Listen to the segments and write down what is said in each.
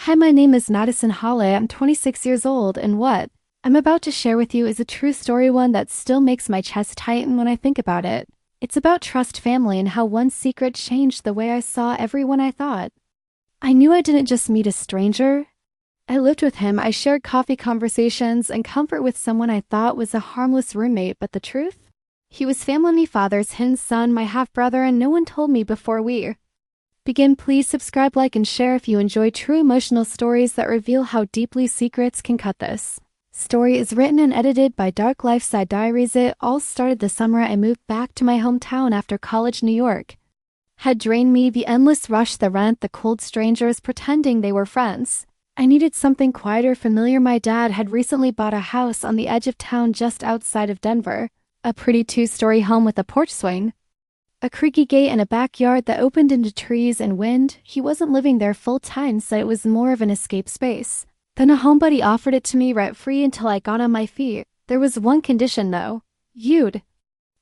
Hi, my name is Madison Hale. I'm 26 years old, and what I'm about to share with you is a true story, one that still makes my chest tighten when I think about it. It's about trust, family, and how one secret changed the way I saw everyone I thought. I knew I didn't just meet a stranger. I lived with him, I shared coffee conversations and comfort with someone I thought was a harmless roommate, but the truth? He was family, me father's hidden son, my half-brother, and no one told me before we begin. Please subscribe, like, and share if you enjoy true emotional stories that reveal how deeply secrets can cut. This story is written and edited by Dark Lifeside Diaries. It all started the summer I moved back to my hometown after college. New York had drained me, the endless rush, the rent, the cold strangers pretending they were friends. I needed something quieter, familiar. My dad had recently bought a house on the edge of town just outside of Denver, a pretty two-story home with a porch swing, a creaky gate, and a backyard that opened into trees and wind. He wasn't living there full-time, so it was more of an escape space. Then a homebuddy offered it to me rent-free until I got on my feet. There was one condition, though. You'd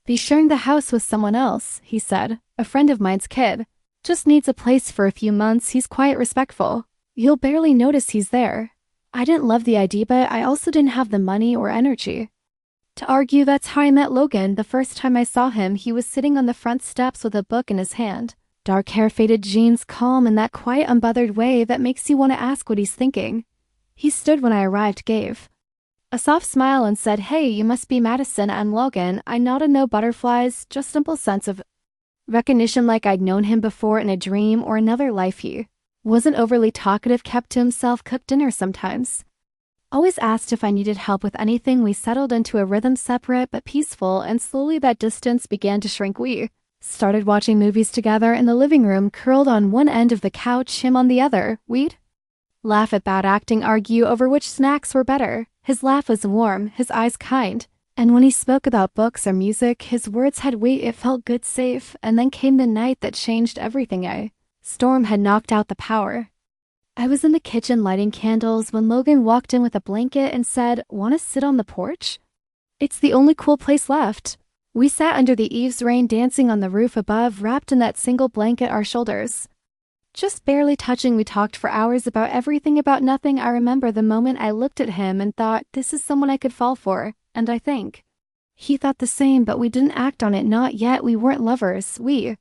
be sharing the house with someone else, he said. A friend of mine's kid just needs a place for a few months. He's quiet, respectful. You'll barely notice he's there. I didn't love the idea, but I also didn't have the money or energy to argue. That's how I met Logan. The first time I saw him, he was sitting on the front steps with a book in his hand. Dark hair, faded jeans, calm in that quiet, unbothered way that makes you want to ask what he's thinking. He stood when I arrived, gave a soft smile, and said, "Hey, you must be Madison and Logan." I nodded, no butterflies, just simple sense of recognition, like I'd known him before in a dream or another life. He wasn't overly talkative, kept to himself, cooked dinner sometimes. Always asked if I needed help with anything. We settled into a rhythm, separate but peaceful, and slowly that distance began to shrink. We started watching movies together in the living room, curled on one end of the couch, him on the other. We'd laugh at bad acting, argue over which snacks were better. His laugh was warm, his eyes kind, and when he spoke about books or music, his words had weight. It felt good, safe. And then came the night that changed everything. A storm had knocked out the power. I was in the kitchen lighting candles when Logan walked in with a blanket and said, "Want to sit on the porch? It's the only cool place left." We sat under the eaves, rain dancing on the roof above, wrapped in that single blanket, our shoulders just barely touching. We talked for hours about everything, about nothing. I remember the moment I looked at him and thought, this is someone I could fall for, and I think he thought the same, but we didn't act on it, not yet. We weren't lovers. We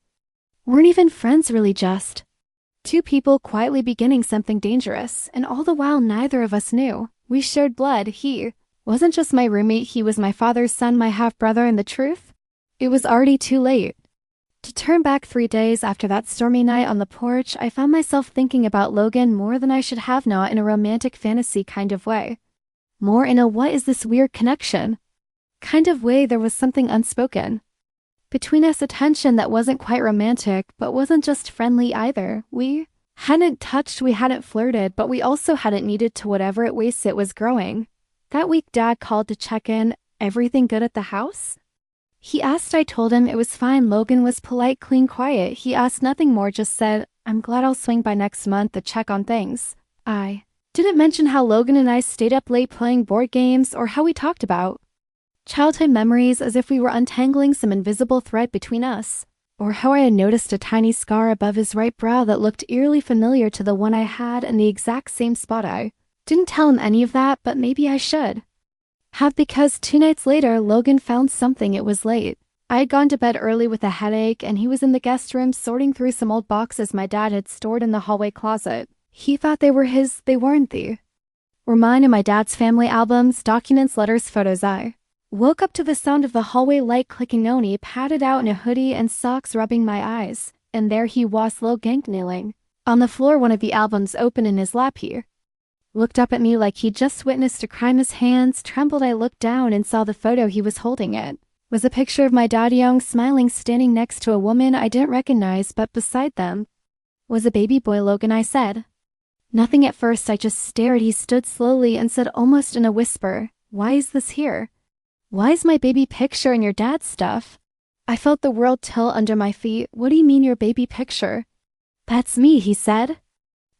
weren't even friends, really, just two people quietly beginning something dangerous, and all the while neither of us knew. We shared blood. He wasn't just my roommate, he was my father's son, my half-brother, and the truth? It was already too late to turn back. 3 days after that stormy night on the porch, I found myself thinking about Logan more than I should have, not in a romantic fantasy kind of way. More in a what is this weird connection kind of way. There was something unspoken between us, a tension that wasn't quite romantic, but wasn't just friendly either. We hadn't touched, we hadn't flirted, but we also hadn't needed to. Whatever it was, it was growing. That week, Dad called to check in. "Everything good at the house?" he asked. I told him it was fine. Logan was polite, clean, quiet. He asked nothing more, just said, "I'm glad I'll swing by next month to check on things." I didn't mention how Logan and I stayed up late playing board games, or how we talked about childhood memories as if we were untangling some invisible thread between us, or how I had noticed a tiny scar above his right brow that looked eerily familiar to the one I had in the exact same spot. I didn't tell him any of that, but maybe I should have, because 2 nights later, Logan found something. It was late. I had gone to bed early with a headache, and he was in the guest room sorting through some old boxes my dad had stored in the hallway closet. He thought they were his. They weren't. They were mine and my dad's family albums, documents, letters, photos. I woke up to the sound of the hallway light clicking. Oni padded out in a hoodie and socks, rubbing my eyes, and there he was, Logan, kneeling on the floor, one of the albums open in his lap. He looked up at me like he'd just witnessed a crime. His hands trembled. I looked down and saw the photo he was holding. It was a picture of my dad, young, smiling, standing next to a woman I didn't recognize, but beside them was a baby boy. "Logan," I said. Nothing at first, I just stared. He stood slowly and said, almost in a whisper, "Why is this here? Why is my baby picture in your dad's stuff?" I felt the world tilt under my feet. "What do you mean, your baby picture?" "That's me," he said,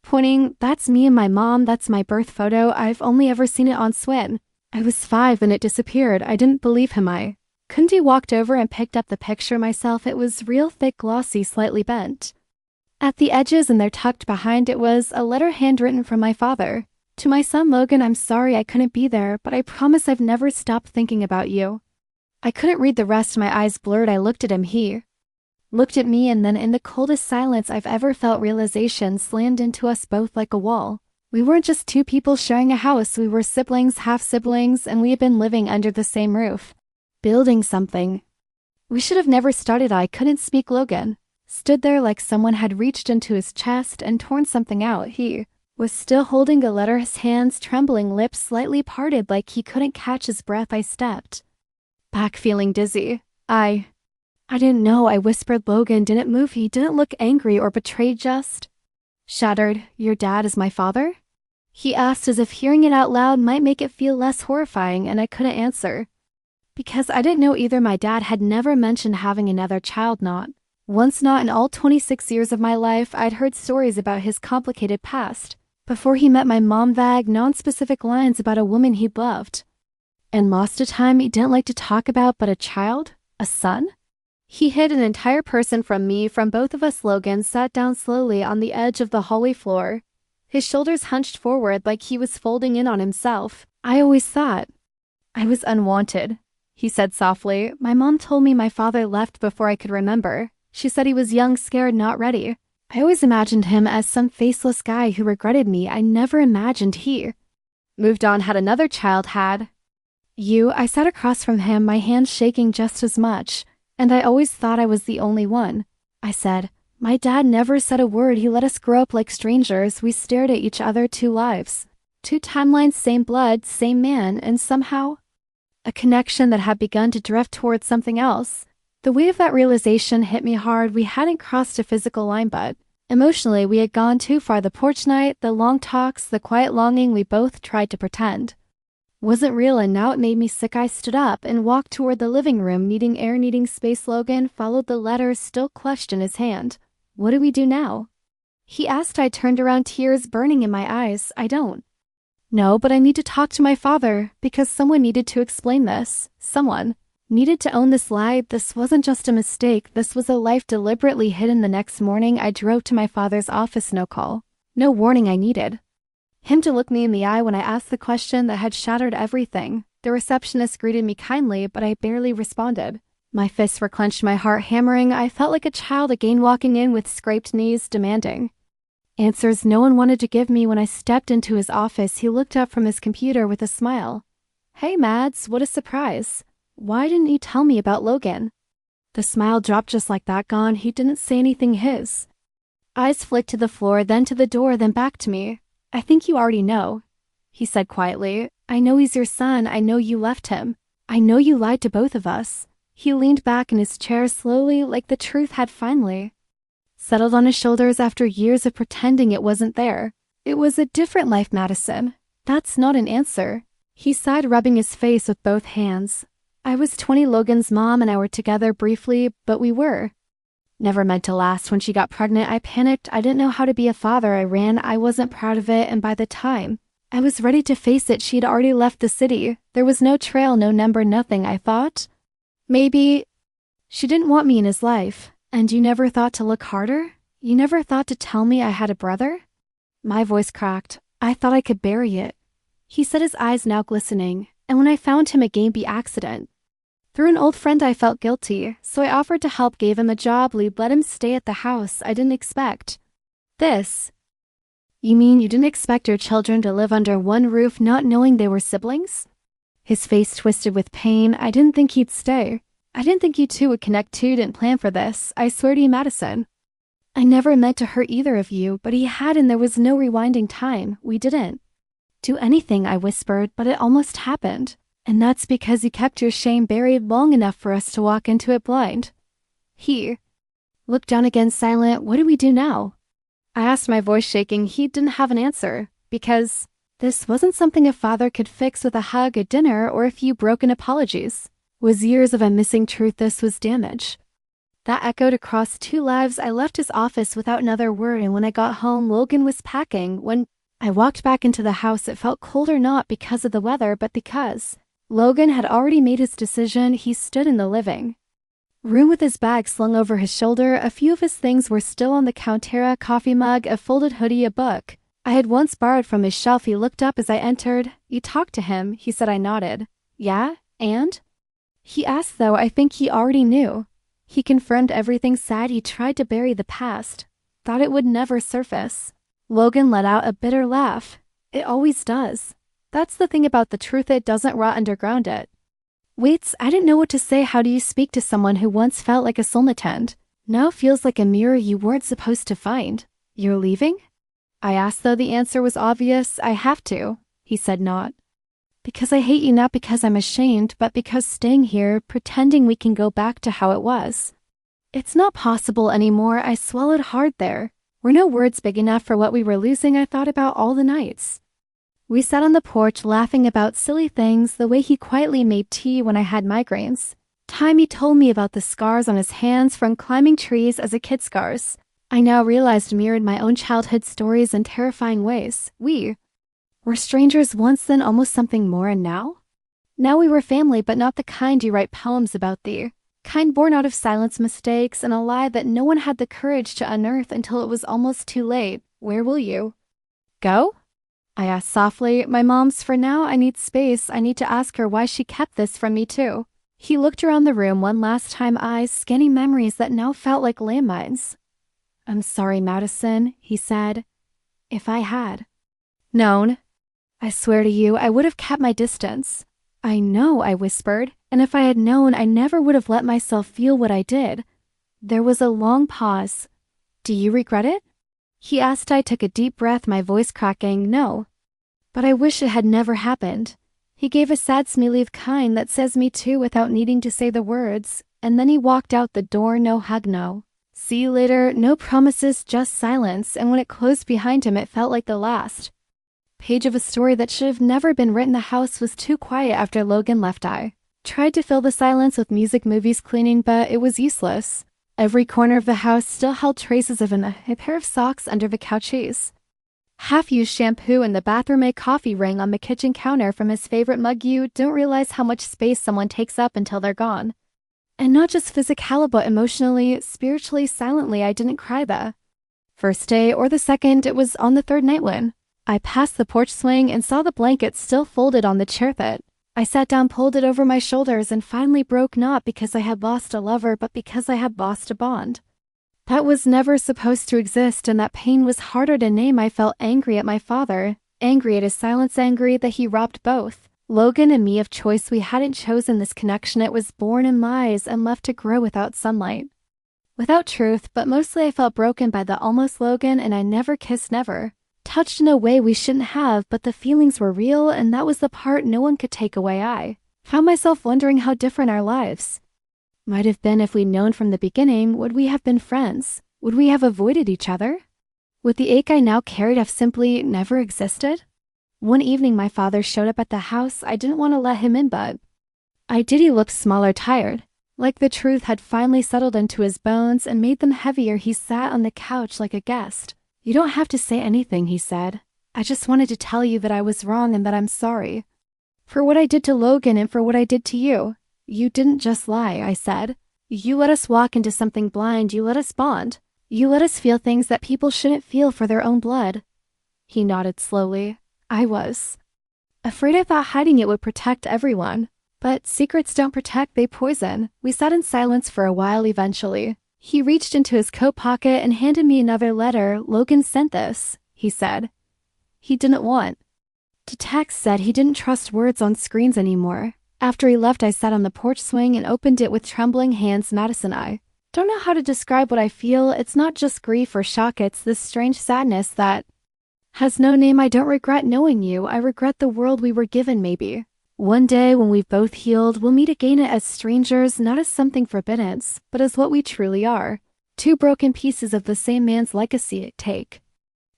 pointing. "That's me and my mom. That's my birth photo. I've only ever seen it on Swin. I was 5 and it disappeared." I didn't believe him. I couldn't. He walked over and picked up the picture myself. It was real, thick, glossy, slightly bent. At the edges and they're tucked behind it was a letter handwritten from my father. To my son Logan, I'm sorry I couldn't be there, but I promise I've never stopped thinking about you. I couldn't read the rest, my eyes blurred. I looked at him, he looked at me, and then in the coldest silence I've ever felt, realization slammed into us both like a wall. We weren't just two people sharing a house, we were siblings, half-siblings, and we had been living under the same roof. Building something. We should have never started. I couldn't speak. Logan stood there like someone had reached into his chest and torn something out. He was still holding a letter, his hands trembling, lips slightly parted like he couldn't catch his breath. I stepped back feeling dizzy. I didn't know, I whispered. Logan didn't move. He didn't look angry or betrayed, just shattered. Your dad is my father? He asked as if hearing it out loud might make it feel less horrifying, and I couldn't answer. Because I didn't know either. My dad had never mentioned having another child, not once, not in all 26 years of my life. I'd heard stories about his complicated past. Before he met my mom, vague, non-specific lines about a woman he'd loved and lost, a time he didn't like to talk about, but a child? A son? He hid an entire person from me, from both of us. Logan sat down slowly on the edge of the hallway floor, his shoulders hunched forward like he was folding in on himself. I always thought I was unwanted, he said softly. My mom told me my father left before I could remember. She said he was young, scared, not ready. I always imagined him as some faceless guy who regretted me. I never imagined he moved on, had another child, had you. I sat across from him, my hands shaking just as much. And I always thought I was the only one. I said, my dad never said a word. He let us grow up like strangers. We stared at each other, two lives, two timelines, same blood, same man, and somehow a connection that had begun to drift towards something else. The weight of that realization hit me hard. We hadn't crossed a physical line, but emotionally we had gone too far. The porch night, the long talks, the quiet longing we both tried to pretend wasn't real, and now it made me sick. I stood up and walked toward the living room, needing air, needing space. Logan followed the letter, still clutched in his hand. What do we do now? He asked. I turned around, tears burning in my eyes. I don't know, but I need to talk to my father, because someone needed to explain this. Someone needed to own this lie. This wasn't just a mistake. This was a life deliberately hidden. The next morning, I drove to my father's office. No call, no warning. I needed him to look me in the eye when I asked the question that had shattered everything. The receptionist greeted me kindly, but I barely responded. My fists were clenched, my heart hammering. I felt like a child again, walking in with scraped knees, demanding answers no one wanted to give me. When I stepped into his office, he looked up from his computer with a smile. Hey Mads, what a surprise. Why didn't you tell me about Logan? The smile dropped just like that, gone. He didn't say anything. His eyes flicked to the floor, then to the door, then back to me. I think you already know, he said quietly. I know he's your son. I know you left him. I know you lied to both of us. He leaned back in his chair slowly, like the truth had finally settled on his shoulders after years of pretending it wasn't there. It was a different life, Madison. That's not an answer. He sighed, rubbing his face with both hands. I was 20. Logan's mom and I were together briefly, but we were never meant to last. When she got pregnant, I panicked. I didn't know how to be a father. I ran. I wasn't proud of it, and by the time I was ready to face it, she'd already left the city. There was no trail, no number, nothing. I thought maybe she didn't want me in his life. And you never thought to look harder? You never thought to tell me I had a brother? My voice cracked. I thought I could bury it. He said, his eyes now glistening. And when I found him again by accident, through an old friend, I felt guilty, so I offered to help, gave him a job, let him stay at the house. I didn't expect this. You mean you didn't expect your children to live under one roof, not knowing they were siblings? His face twisted with pain. I didn't think he'd stay. I didn't think you two would connect too. Didn't plan for this. I swear to you, Madison, I never meant to hurt either of you, but he had, and there was no rewinding time. We didn't do anything, I whispered, but it almost happened. And that's because you kept your shame buried long enough for us to walk into it blind. He looked down again, silent. What do we do now? I asked, my voice shaking. He didn't have an answer, because this wasn't something a father could fix with a hug, a dinner, or a few broken apologies. It was years of a missing truth. This was damage that echoed across two lives. I left his office without another word, and when I got home, Logan was packing. When I walked back into the house, it felt colder, not because of the weather, but because Logan had already made his decision. He stood in the living room with his bag slung over his shoulder. A few of his things were still on the counter: a coffee mug, a folded hoodie, a book I had once borrowed from his shelf. He looked up as I entered. "You talked to him?" he said. I nodded. "Yeah? And?" He asked, though I think he already knew. He confirmed everything, said he tried to bury the past, thought it would never surface. Logan let out a bitter laugh. "It always does. That's the thing about the truth, it doesn't rot underground it." Waits, I didn't know what to say. How do you speak to someone who once felt like a soulmate, now feels like a mirror you weren't supposed to find? "You're leaving?" I asked, though the answer was obvious. "I have to," he said. "Not because I hate you, not because I'm ashamed, but because staying here, pretending we can go back to how it was, it's not possible anymore." I swallowed hard there. Were no words big enough for what we were losing? I thought about all the nights we sat on the porch laughing about silly things, the way he quietly made tea when I had migraines, time he told me about the scars on his hands from climbing trees as a kid, scars I now realized mirrored my own childhood stories in terrifying ways. We were strangers once, then almost something more, and now we were family, but not the kind you write poems about, the kind born out of silence, mistakes, and a lie that no one had the courage to unearth until it was almost too late. "Where will you go?" I asked softly. "My mom's for now. I need space. I need to ask her why she kept this from me too." He looked around the room one last time, eyes scanning memories that now felt like landmines. "I'm sorry, Madison," he said. "If I had known, I swear to you, I would have kept my distance." "I know," I whispered, "and if I had known, I never would have let myself feel what I did." There was a long pause. "Do you regret it?" he asked. I took a deep breath, my voice cracking. "No, but I wish it had never happened." He gave a sad smile of kind that says me too without needing to say the words, and then he walked out the door. No hug, no "see you later," no promises, just silence, and when it closed behind him, it felt like the last page of a story that should have never been written. The house was too quiet after Logan left. I tried to fill the silence with music, movies, cleaning, but it was useless. Every corner of the house still held traces of a pair of socks under the couches, half-used shampoo in the bathroom, a coffee ring on the kitchen counter from his favorite mug. You don't realize how much space someone takes up until they're gone. And not just physically, but emotionally, spiritually, silently. I didn't cry the first day or the second. It was on the third night when I passed the porch swing and saw the blanket still folded on the chair that I sat down, pulled it over my shoulders, and finally broke, not because I had lost a lover, but because I had lost a bond that was never supposed to exist, and that pain was harder to name. I felt angry at my father, angry at his silence, angry that he robbed both Logan and me of choice. We hadn't chosen this connection. It was born in lies and left to grow without sunlight, without truth, but mostly I felt broken by the almost Logan, and I never kissed, never touched in a way we shouldn't have, but the feelings were real, and that was the part no one could take away. I found myself wondering how different our lives might have been if we'd known from the beginning. Would we have been friends? Would we have avoided each other? Would the ache I now carried have simply never existed? One evening my father showed up at the house. I didn't want to let him in, but I did. He looked smaller, tired, like the truth had finally settled into his bones and made them heavier. He sat on the couch like a guest. "You don't have to say anything," he said. "I just wanted to tell you that I was wrong and that I'm sorry for what I did to Logan and for what I did to you." "You didn't just lie," I said. "You let us walk into something blind. You let us bond. You let us feel things that people shouldn't feel for their own blood." He nodded slowly. "I was afraid. I thought hiding it would protect everyone. But secrets don't protect, they poison." We sat in silence for a while. Eventually, he reached into his coat pocket and handed me another letter. "Logan sent this," he said. "He didn't want to text," said he didn't trust words on screens anymore. After he left, I sat on the porch swing and opened it with trembling hands. "Madison, I don't know how to describe what I feel. It's not just grief or shock. It's this strange sadness that has no name. I don't regret knowing you. I regret the world we were given. Maybe one day when we've both healed, we'll meet again as strangers, not as something forbidden, but as what we truly are. Two broken pieces of the same man's legacy. Take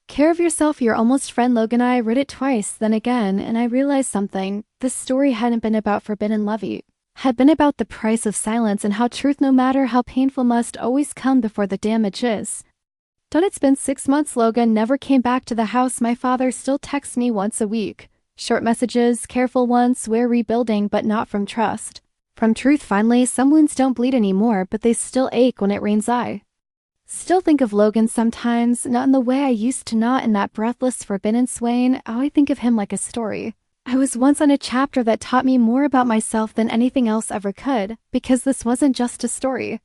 care of yourself, your almost friend, Logan." I read it twice, then again, and I realized something. This story hadn't been about forbidden love. It had been about the price of silence and how truth, no matter how painful, must always come before the damage is done. It's been 6 months. Logan never came back to the house. My father still texts me once a week. Short messages, careful ones. We're rebuilding, but not from trust. From truth finally, some wounds don't bleed anymore, but they still ache when it rains. I still think of Logan sometimes, not in the way I used to, not in that breathless, forbidden swain. I think of him like a story. I was once on a chapter that taught me more about myself than anything else ever could, because this wasn't just a story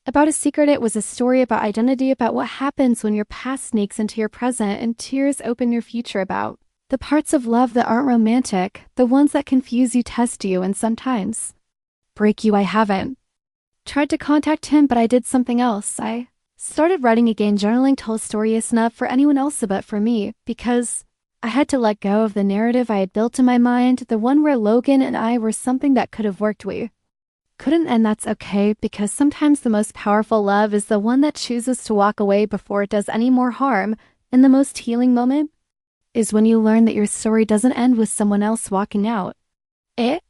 about a secret, it was a story about identity, about what happens when your past sneaks into your present and tears open your future, about the parts of love that aren't romantic, the ones that confuse you, test you, and sometimes break you. I haven't tried to contact him, but I did something else. I started writing again. Journaling told a story is enough for anyone else but for me, because I had to let go of the narrative I had built in my mind, the one where Logan and I were something that could have worked. We couldn't, and that's okay, because sometimes the most powerful love is the one that chooses to walk away before it does any more harm, and the most healing moment is when you learn that your story doesn't end with someone else walking out. It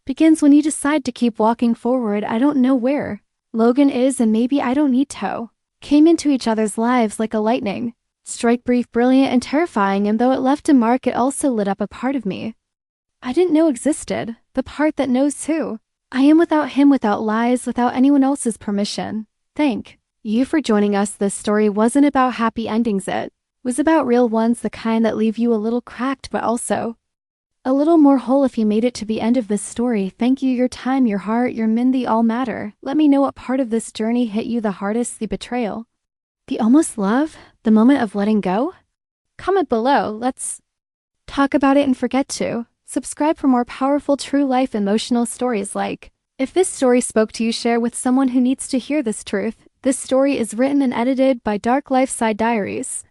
begins when you decide to keep walking forward. I don't know where Logan is, and maybe I don't need to. Came into each other's lives like a lightning strike, brief, brilliant, and terrifying, and though it left a mark, it also lit up a part of me I didn't know existed, the part that knows who I am without him, without lies, without anyone else's permission. Thank you for joining us. This story wasn't about happy endings, it was about real ones, the kind that leave you a little cracked but also a little more whole. If you made it to the end of this story, thank you. Your time, your heart, your men, they all matter. Let me know what part of this journey hit you the hardest, the betrayal, the almost love, the moment of letting go. Comment below. Let's talk about it, and forget to subscribe for more powerful true life emotional stories. Like, if this story spoke to you, share with someone who needs to hear this truth. This story is written and edited by Dark Life Side Diaries.